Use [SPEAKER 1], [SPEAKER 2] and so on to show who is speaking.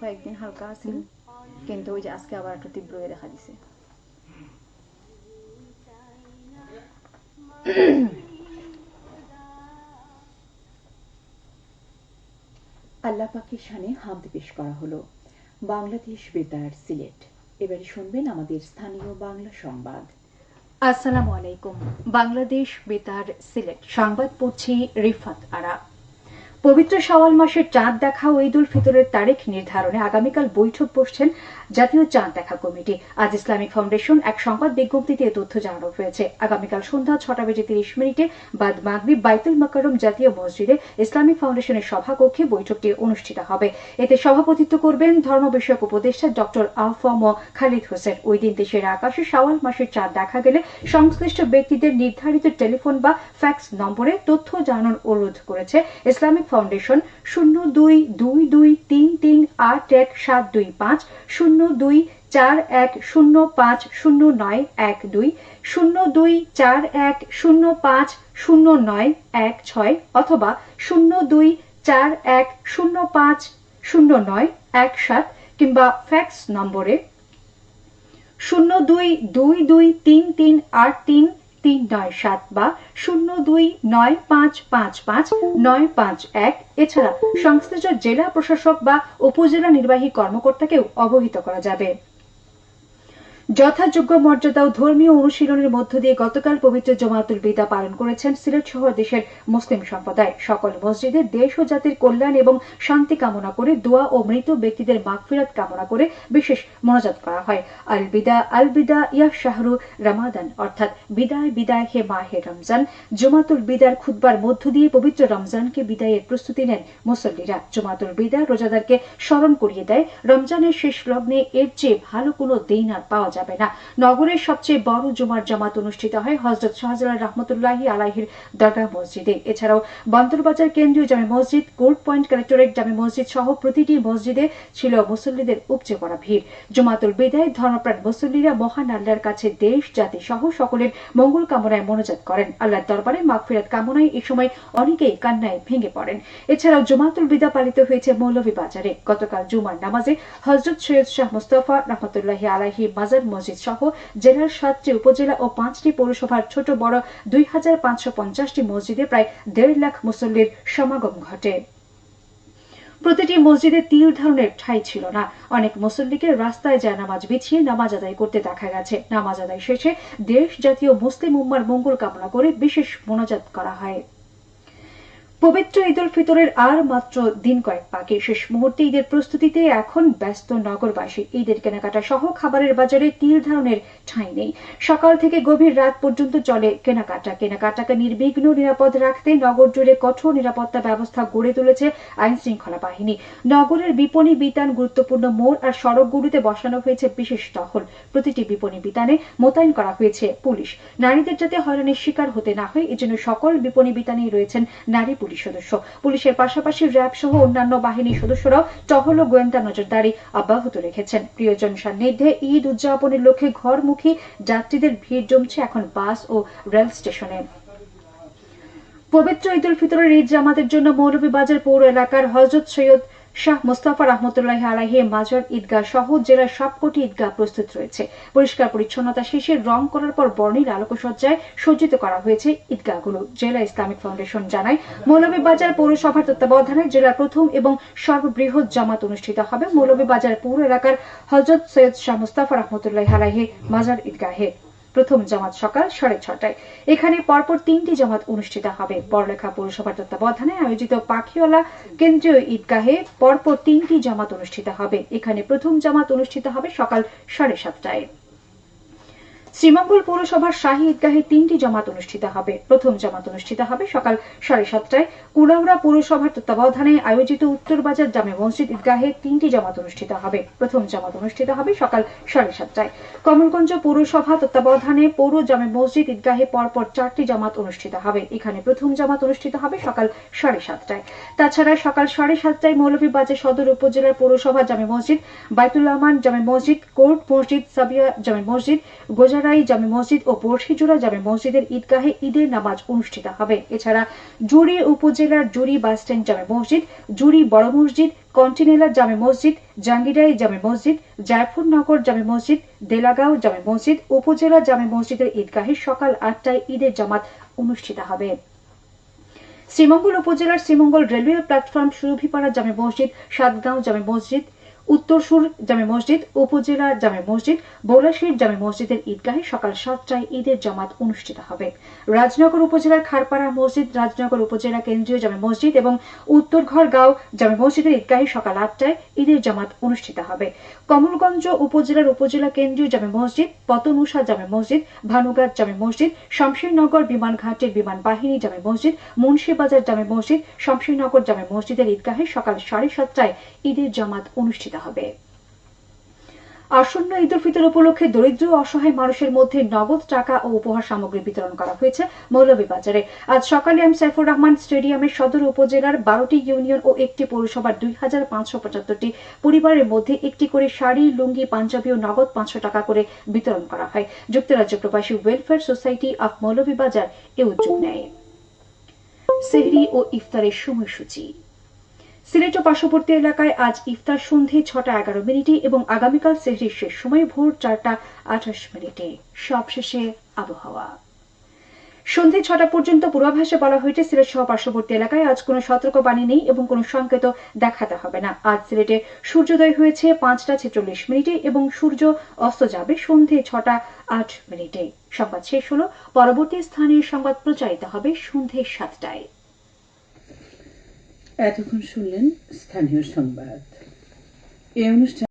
[SPEAKER 1] কয়েকদিন হালকা আছিল, কিন্তু ওই যে আজকে আবার একটু তীব্র হয়ে দেখা দিছে।
[SPEAKER 2] আল্লাহ পাকের শানে হামদ পেশ করা হলো। বাংলাদেশ বেতার সিলেট। এবারে শুনবেন আমাদের স্থানীয় বাংলা সংবাদ।
[SPEAKER 3] আসসালামু আলাইকুম। বাংলাদেশ বেতার সিলেট সংবাদ পড়ছি রিফাত আরা। পবিত্র শাওয়াল মাসের চাঁদ দেখা ও ঈদ উল ফিতরের তারিখ নির্ধারণে আগামীকাল বৈঠক বসছেন জাতীয় চাঁদ দেখা কমিটি। আজ ইসলামিক ফাউন্ডেশন এক সংবাদ বিজ্ঞপ্তিতে এ তথ্য জানানো হয়েছে। আগামীকাল সন্ধ্যা 6:30 বাদ মাগরিব বাইতুল মোকাররম জাতীয় মসজিদে ইসলামিক ফাউন্ডেশনের সভাকক্ষে বৈঠকটি অনুষ্ঠিত হবে। এতে সভাপতিত্ব করবেন ধর্ম বিষয়ক উপদেষ্টা ডক্টর আফম খালিদ হোসেন। ওই দিন দেশের আকাশে শাওয়াল মাসের চাঁদ দেখা গেলে সংশ্লিষ্ট ব্যক্তিদের নির্ধারিত টেলিফোন বা ফ্যাক্স নম্বরে তথ্য জানানোর অনুরোধ করেছে ইসলামিক ফাউন্ডেশন। 0222338175 0241050912 0241050916 অথবা 0241050917 কিংবা ফ্যাক্স নম্বরে 0222338397 বা 0295555951। এছাড়া সংশ্লিষ্ট জেলা প্রশাসক বা উপজেলা নির্বাহী কর্মকর্তাকেও অবহিত করা যাবে। যথাযোগ্য মর্যাদা ও ধর্মীয় অনুশীলনের মধ্য দিয়ে গতকাল পবিত্র জুমাতুল বিদা পালন করেছেন সিলেট সহ দেশের মুসলিম সম্প্রদায়। সকল মসজিদে দেশ ও জাতির কল্যাণ এবং শান্তি কামনা করে দোয়া ও মৃত ব্যক্তিদের মাগফিরাত কামনা করে বিশেষ মোনাজাত করা হয়। আল বিদা ইয়া শাহরু রমাদান, অর্থাৎ বিদায় বিদায় হে মাহে রমজান। জুমাতুল বিদার খুতবার মধ্য দিয়ে পবিত্র রমজানকে বিদায়ের প্রস্তুতি নেন মুসল্লিরা। জুমাতুল বিদা রোজাদারকে স্মরণ করিয়ে দেয় রমজানের শেষ লগ্নে এর চেয়ে ভালো কোনো দিন আর পাওয়া যাবে না। নগরের সবচেয়ে বড় জুমার জামাত অনুষ্ঠিত হয় হযরত শাহজালাল রহমতুল্লাহি আলাইহির দরগাহ মসজিদে। এছাড়াও বন্দরবাজার কেন্দ্রীয় জামে মসজিদ, কোর্ট পয়েন্ট কালেক্টরেট জামে মসজিদ সহ প্রতিটি মসজিদে ছিল মুসল্লিদের উপচে পড়া ভিড়। জুমাতুল বিদায় ধর্মপ্রাণ মুসল্লিরা মহান আল্লাহর কাছে দেশ জাতি সহ সকলের মঙ্গল কামনায় মোনাজাত করেন। আল্লাহর দরবারে মাগফিরাত কামনায় এই সময় অনেকেই কান্নায় ভেঙে পড়েন। এছাড়াও জুমাতুল বিদা পালিত হয়েছে মৌলভীবাজারে। গতকাল জুমার নামাজে হযরত সৈয়দ শাহ মুস্তাফা রহমতুল্লাহি আলাইহি মাজার মসজিদ সহ জেলার 7টি উপজেলা ও 5টি পৌরসভার ছোট বড় 2550টি মসজিদে প্রায় 1.5 লাখ মুসল্লির সমাগম ঘটে। প্রতিটি মসজিদে তীর ধারণের ঠাঁই ছিল না। অনেক মুসল্লিকে রাস্তায় যায় নামাজ বিছিয়ে নামাজ আদায় করতে দেখা গেছে। নামাজ আদায় শেষে দেশ জাতীয় মুসলিম উম্মার মঙ্গল কামনা করে বিশেষ মোনাজাত করা হয়। পবিত্র ঈদ উল ফিতরের আর মাত্র দিন কয়েক বাকি। শেষ মুহূর্তে ঈদের প্রস্তুতিতে এখন ব্যস্ত নগরবাসী। ঈদের কেনাকাটা সহ খাবারের বাজারে তীর ধারণের ঠাঁই নেই। সকাল থেকে গভীর রাত পর্যন্ত চলে কেনাকাটাকে নির্বিঘ্ন নিরাপদ রাখতে নগর জুড়ে কঠোর নিরাপত্তা ব্যবস্থা গড়ে তুলেছে আইন শৃঙ্খলা বাহিনী। নগরের বিপণী বিতান, গুরুত্বপূর্ণ মোড় আর সড়কগুলোতে বসানো হয়েছে বিশেষ টহল। প্রতিটি বিপণী বিতানে মোতায়েন করা হয়েছে পুলিশ। নারীদের যাতে হয়রানির শিকার হতে না হয় এজন্য সকল বিপণী বিতানেই রয়েছেন নারী পুলিশ সদস্য। পুলিশের পাশাপাশি র্যাব সহ অন্যান্য বাহিনীর সদস্যরাও টহল ও গোয়েন্দা নজরদারি অব্যাহত রেখেছেন। প্রিয়জন সান্নিধ্যে ঈদ উদযাপনের লক্ষ্যে ঘরমুখী যাত্রীদের ভিড় জমছে এখন বাস ও রেল স্টেশনে। পবিত্র ঈদ উল ফিতরের ঈদ জামাতের জন্য মৌলভীবাজার পৌর এলাকার হযরত সৈয়দ শাহ মুস্তাফা রহমতুল্লাহি আলাইহি মাজার ঈদগাহ সহ জেলার সবকটি ঈদগাহ প্রস্তুত রয়েছে। পরিষ্কার পরিচ্ছন্নতা শেষে রং করার পর বর্ণিল আলোকসজ্জায় সজ্জিত করা হয়েছে ঈদগাহগুলো। জেলা ইসলামিক ফাউন্ডেশন জানায়, মৌলভীবাজার পৌরসভার তত্ত্বাবধানে জেলার প্রথম এবং সর্ববৃহৎ জামাত অনুষ্ঠিত হবে মৌলভীবাজার পৌর এলাকার হযরত সৈয়দ শাহ মুস্তাফা রহমতুল্লাহি আলাইহি মাজার ঈদগাহে। প্রথম জামাত সকাল 6:30টায়। এখানে পরপর 3টি জামাত অনুষ্ঠিত হবে। পড়লেখা পৌরসভার তত্ত্বাবধানে আয়োজিত পাখিওয়ালা কেন্দ্রীয় ঈদগাহে পরপর 3টি জামাত অনুষ্ঠিত হবে। এখানে প্রথম জামাত অনুষ্ঠিত হবে সকাল 7:30টায়। শ্রীমঙ্গল পৌরসভার শাহী ঈদগাহে 3টি জামাত অনুষ্ঠিত হবে। প্রথম জামাত অনুষ্ঠিত হবে সকাল 7:30টায়। কুলাউড়া পৌরসভার তত্ত্বাবধানে আয়োজিত উত্তরবাজার জামে মসজিদ ঈদগাহে 3টি জামাত অনুষ্ঠিত হবে। প্রথম জামাত অনুষ্ঠিত হবে সকাল 7:30টায়। কমলগঞ্জ পৌরসভা তত্ত্বাবধানে পৌর জামে মসজিদ ঈদগাহে পরপর 4টি জামাত অনুষ্ঠিত হবে। এখানে প্রথম জামাত অনুষ্ঠিত হবে সকাল 7:30টায়। তাছাড়া সকাল 7:30টায় মৌলভীবাজার সদর উপজেলার পৌরসভা জামে মসজিদ, বাইতুল আমান জামে মসজিদ, কোর্ট মসজিদ, সাবিয়া জামে মসজিদ, গোজারাই জামে মসজিদ ও বর্ষিজোড়া জামে মসজিদের ঈদগাহে ঈদের নামাজ অনুষ্ঠিত হবে। এছাড়া জুড়ি উপজেলার জুড়ি বাসস্ট্যান্ড জামে মসজিদ, জুড়ি বড় মসজিদ, কন্টিনেলা জামে মসজিদ, জাঙ্গিরাই জামে মসজিদ, জায়ফরনগর জামে মসজিদ, দেলাগাঁও জামে মসজিদ, উপজেলা জামে মসজিদের ঈদগাহে সকাল 8টায় ঈদের জামাত অনুষ্ঠিত হবে। শ্রীমঙ্গল উপজেলার শ্রীমঙ্গল রেলওয়ে প্ল্যাটফর্ম সুরভিপাড়া জামে মসজিদ, সাতগাঁও জামে মসজিদ, উত্তরসুর জামে মসজিদ, উপজেলা জামে মসজিদ, বৌলাশীর জামে মসজিদের ঈদগাহে সকাল 7টায় ঈদের জামাত অনুষ্ঠিত হবে। রাজনগর উপজেলার খারপাড়া মসজিদ, রাজনগর উপজেলা কেন্দ্রীয় জামে মসজিদ এবং উত্তরঘরগাঁও জামে মসজিদের ঈদগাহে সকাল 8টায় ঈদের জামাত অনুষ্ঠিত হবে। কমলগঞ্জ উপজেলার উপজেলা কেন্দ্রীয় জামে মসজিদ, পতনুষা জামে মসজিদ, ভানুগাছ জামে মসজিদ, শমশেরনগর বিমানঘাটের বিমান বাহিনী জামে মসজিদ, মুন্সিবাজার জামে মসজিদ, শমশেরনগর জামে মসজিদের ঈদগাহে সকাল 7:30টায় ঈদের জামাত অনুষ্ঠিত হবে। আসন্ন ঈদ উল ফিতর উপলক্ষে দরিদ্র ও অসহায় মানুষের মধ্যে নগদ টাকা ও উপহার সামগ্রী বিতরণ করা হয়েছে মৌলভীবাজারে। আজ সকালে এম সাইফুর রহমান স্টেডিয়ামে সদর উপজেলার 12টি ইউনিয়ন ও একটি পৌরসভার 2575টি পরিবারের মধ্যে একটি করে শাড়ি, লুঙ্গি, পাঞ্জাবি ও নগদ 500 টাকা করে বিতরণ করা হয়। যুক্তরাজ্য প্রবাসী ওয়েলফেয়ার সোসাইটি অফ মৌলভীবাজার এ উদ্যোগ নেয়। সেহরি ও ইফতারের সময়সূচি। সিলেট ও পার্শ্ববর্তী এলাকায় আজ ইফতার সন্ধে 6:11 এবং আগামীকাল সেহরির শেষ সময় ভোর 4:28। সবশেষে আবহাওয়া। সন্ধে 6টা পর্যন্ত পূর্বাভাসে বলা হয়েছে সিলেট সহ পার্শ্ববর্তী এলাকায় আজ কোনো সতর্কবাণী নেই এবং কোনো সংকেত দেখাতে হবে না। আজ সিলেটে সূর্যোদয় হয়েছে 5:46 এবং সূর্য অস্ত যাবে সন্ধে 6:08। সংবাদ শেষ হলো। পরবর্তী স্থানীয় সংবাদ প্রচারিত হবে সন্ধে 7টায়।
[SPEAKER 4] এতক্ষণ শুনলেন স্থানীয় সংবাদ। এই অনুষ্ঠান